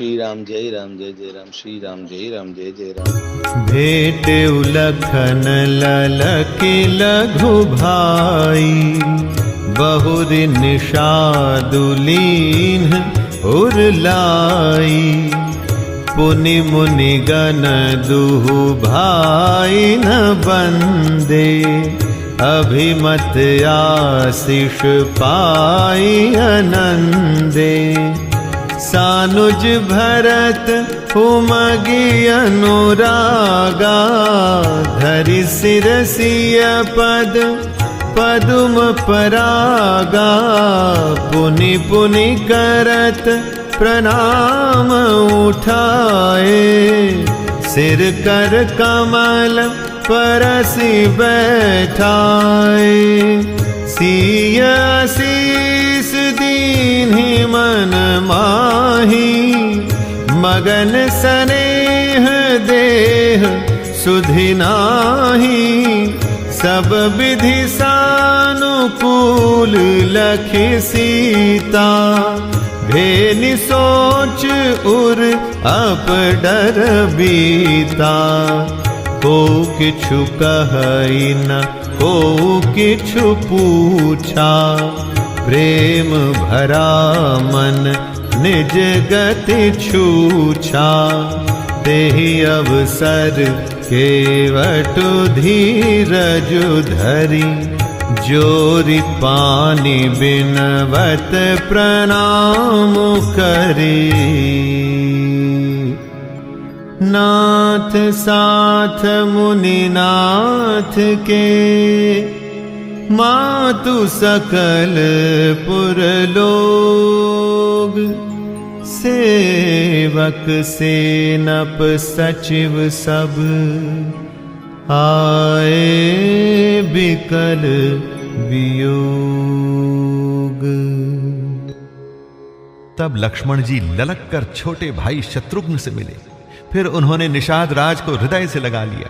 श्री राम जय राम श्री राम जय जय राम। भेट उलखन ललकी लघु भाई, बहुरि निषादुलीन उरलाई। पुनि मुनि गण दुहु भाई न बंदे, अभिमत आशीष पाई आनंदे। सानुज भरत उमगी अनुरागा, धरि शिरसिय पद पदुम परागा। पुनि पुनि करत प्रणाम उठाए, सिर कर कमल परसि बैठाए। सिय आशीष दीन्हि मन माही, मगन स्नेह देह सुधि नाहि। सब विधि सानुकूल लखि सीता, भेनि सोच उर अपडर बीता। को किछु कहई न को किछु पूछा, प्रेम भरा मन निज गति छूछा। तेहि अवसर केवटु धीरज धरी, जोरि पानी बिनवत प्रणाम करी। नाथ साथ मुनिनाथ के, मातु सकल पुरलोग। सेवक सेनप सचिव सब, आए बिकल वियोग। तब लक्ष्मण जी ललक कर छोटे भाई शत्रुघ्न से मिले। फिर उन्होंने निषाद राज को हृदय से लगा लिया।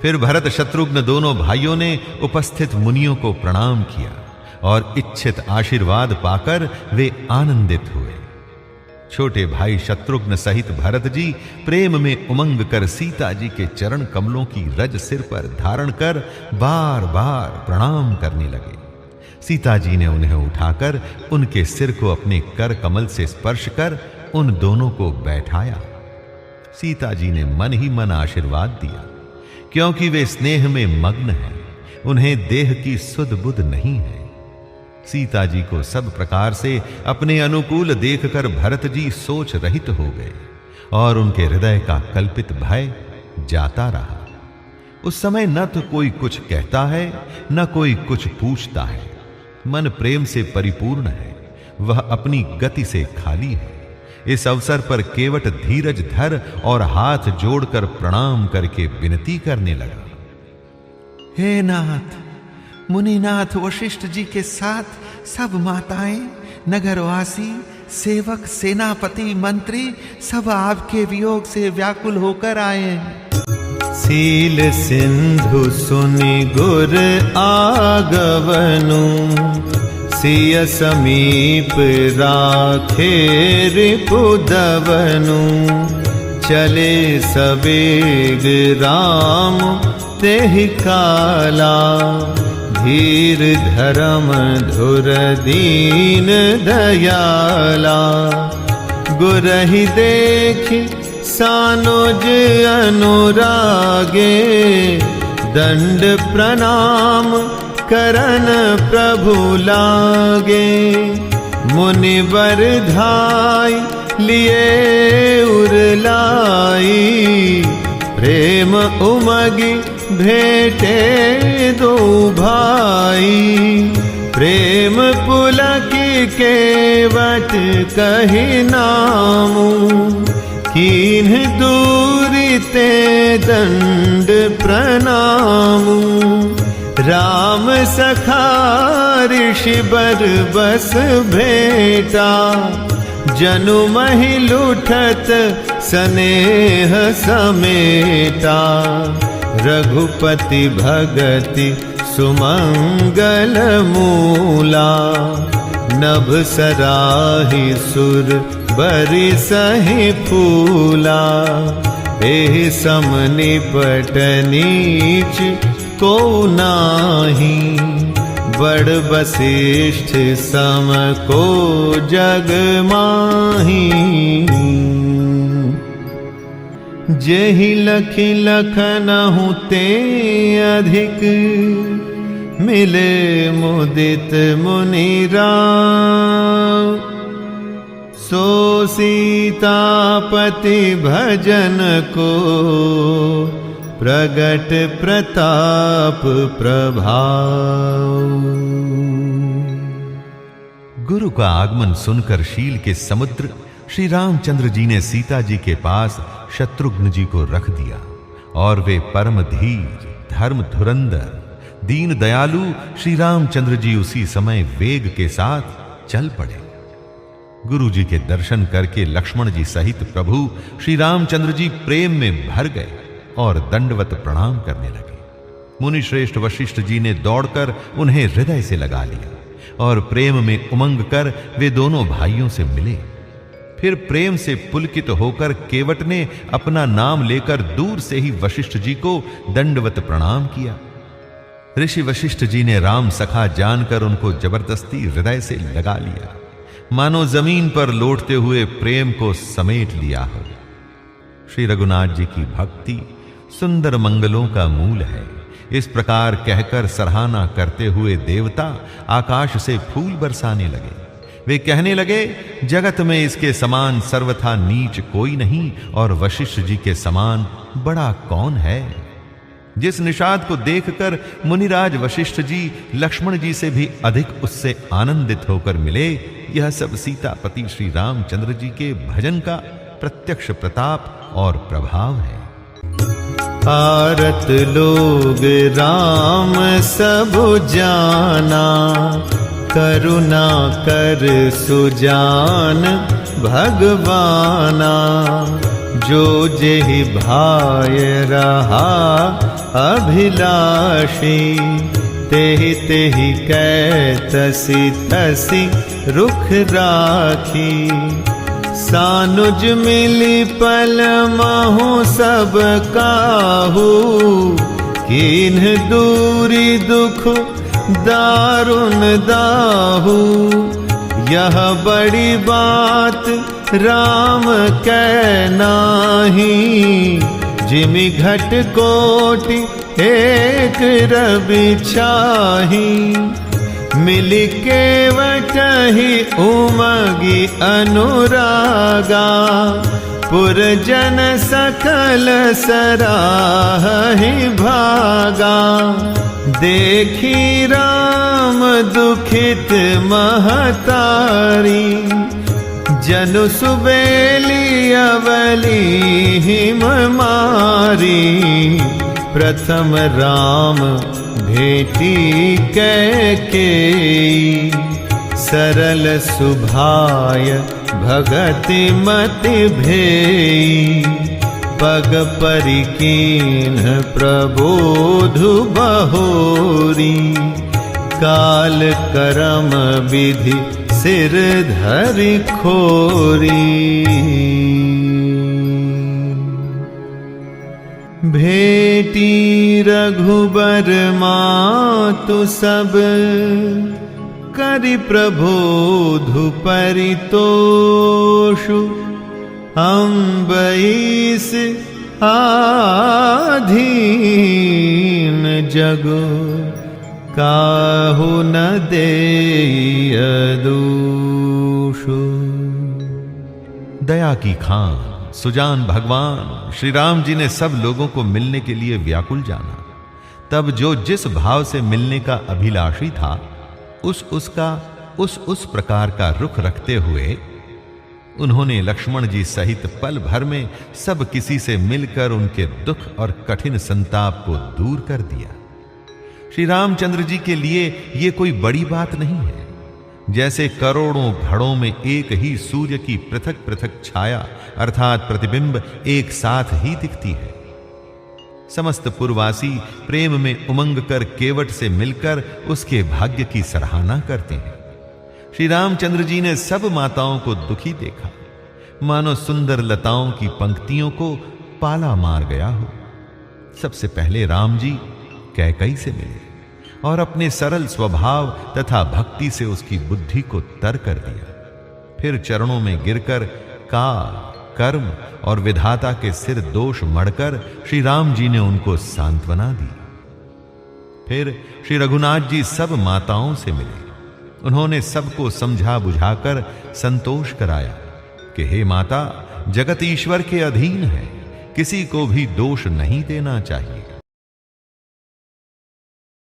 फिर भरत शत्रुघ्न दोनों भाइयों ने उपस्थित मुनियों को प्रणाम किया और इच्छित आशीर्वाद पाकर वे आनंदित हुए। छोटे भाई शत्रुघ्न सहित भरत जी प्रेम में उमंग कर सीता जी के चरण कमलों की रज सिर पर धारण कर बार बार प्रणाम करने लगे। सीता जी ने उन्हें उठाकर उनके सिर को अपने कर कमल से स्पर्श कर उन दोनों को बैठाया। सीता जी ने मन ही मन आशीर्वाद दिया, क्योंकि वे स्नेह में मग्न हैं, उन्हें देह की सुध बुध नहीं है। सीता जी को सब प्रकार से अपने अनुकूल देखकर भरत जी सोच रहित हो गए और उनके हृदय का कल्पित भय जाता रहा। उस समय न तो कोई कुछ कहता है, न कोई कुछ पूछता है। मन प्रेम से परिपूर्ण है, वह अपनी गति से खाली है। इस अवसर पर केवट धीरज धर और हाथ जोड़कर प्रणाम करके विनती करने लगा। हे नाथ, मुनिनाथ वशिष्ठ जी के साथ सब माताएं, नगरवासी, सेवक, सेनापति, मंत्री सब आपके वियोग से व्याकुल होकर आए हैं। सील सिंधु सुनि गुर आगवनु, सिय समीप राखे रिपुदवनु। चले सवेग राम तेहि काला, धीर धर्म धुर दीन दयाला। गुरहि देखि सानुज अनुरागे, दंड प्रणाम करन प्रभु लागे। मुनिवर धाय लिए उरलाई, प्रेम उमगी भेटे दो भाई। प्रेम पुलकी केवट कहि नामु, कीन्ह दूरि ते दंड प्रणामु। राम सखा ऋषि बर बस भेटा, जनु महि लुठत स्नेह समेटा। रघुपति भगति सुमंगल मूला, नभ सराहि सुर बरिसहि फूला, एह सम निपट नीच को नाही, बड़ वशिष्ठ सम को जग माही। जेहि लखि लखनहु ते अधिक, मिले मुदित मुनि राम। सो सीतापति भजन को, प्रगट प्रताप प्रभाव। गुरु का आगमन सुनकर शील के समुद्र श्री रामचंद्र जी ने सीता जी के पास शत्रुघ्न जी को रख दिया, और वे परम धीर, धर्म धुरंधर, दीन दयालु श्री रामचंद्र जी उसी समय वेग के साथ चल पड़े। गुरु जी के दर्शन करके लक्ष्मण जी सहित प्रभु श्री रामचंद्र जी प्रेम में भर गए और दंडवत प्रणाम करने लगे। मुनि श्रेष्ठ वशिष्ठ जी ने दौड़कर उन्हें हृदय से लगा लिया और प्रेम में उमंग कर वे दोनों भाइयों से मिले। फिर प्रेम से पुलकित होकर केवट ने अपना नाम लेकर दूर से ही वशिष्ठ जी को दंडवत प्रणाम किया। ऋषि वशिष्ठ जी ने राम सखा जानकर उनको जबरदस्ती हृदय से लगा लिया, मानो जमीन पर लौटते हुए प्रेम को समेट लिया हो। श्री रघुनाथ जी की भक्ति सुंदर मंगलों का मूल है। इस प्रकार कहकर सराहना करते हुए देवता आकाश से फूल बरसाने लगे। वे कहने लगे, जगत में इसके समान सर्वथा नीच कोई नहीं, और वशिष्ठ जी के समान बड़ा कौन है। जिस निषाद को देखकर मुनिराज वशिष्ठ जी लक्ष्मण जी से भी अधिक उससे आनंदित होकर मिले, यह सब सीतापति श्री रामचंद्र जी के भजन का प्रत्यक्ष प्रताप और प्रभाव है। आरत लोग राम सब जाना, करुणा कर सुजान भगवाना। जो जेहि भाय रहा अभिलाषी, तेहि तेहि कै तसी तसी रुख राखी। सानुज मिली पल महु सब काहू, किन्ह दूरी दुख दारुण दाहू। यह बड़ी बात राम कै नाही, जिमि घट कोटि एक रवि छाही। मिली केवटहि उमगी अनुरागा, पुरजन सकल सराहि भागा। देखी राम दुखित महतारी, जनु सुबेली अवली हिम मारी। प्रथम राम भेटी कैकेयी, सरल सुभाय भगति मति भेई। पग परिकीन्ह प्रबोधु बहोरी, काल करम विधि सिर धरि खोरी। भेटी रघुबर मातु सब, करि प्रबोधु परितोषु। अम्बईस आधीन जगो, काहु न देय दोषु। दया की खान सुजान भगवान श्री राम जी ने सब लोगों को मिलने के लिए व्याकुल जाना। तब जो जिस भाव से मिलने का अभिलाषी था, उस प्रकार का रुख रखते हुए उन्होंने लक्ष्मण जी सहित पल भर में सब किसी से मिलकर उनके दुख और कठिन संताप को दूर कर दिया। श्री रामचंद्र जी के लिए यह कोई बड़ी बात नहीं है। जैसे करोड़ों घड़ों में एक ही सूर्य की पृथक पृथक छाया अर्थात प्रतिबिंब एक साथ ही दिखती है। समस्त पुरवासी प्रेम में उमंग कर केवट से मिलकर उसके भाग्य की सराहना करते हैं। श्री रामचंद्र जी ने सब माताओं को दुखी देखा, मानो सुंदर लताओं की पंक्तियों को पाला मार गया हो। सबसे पहले राम जी कैकई से मिले और अपने सरल स्वभाव तथा भक्ति से उसकी बुद्धि को तर कर दिया। फिर चरणों में गिरकर काल, कर्म और विधाता के सिर दोष मढ़कर श्री राम जी ने उनको सांत्वना दी। फिर श्री रघुनाथ जी सब माताओं से मिले। उन्होंने सबको समझा बुझाकर संतोष कराया कि हे माता, जगत ईश्वर के अधीन है, किसी को भी दोष नहीं देना चाहिए।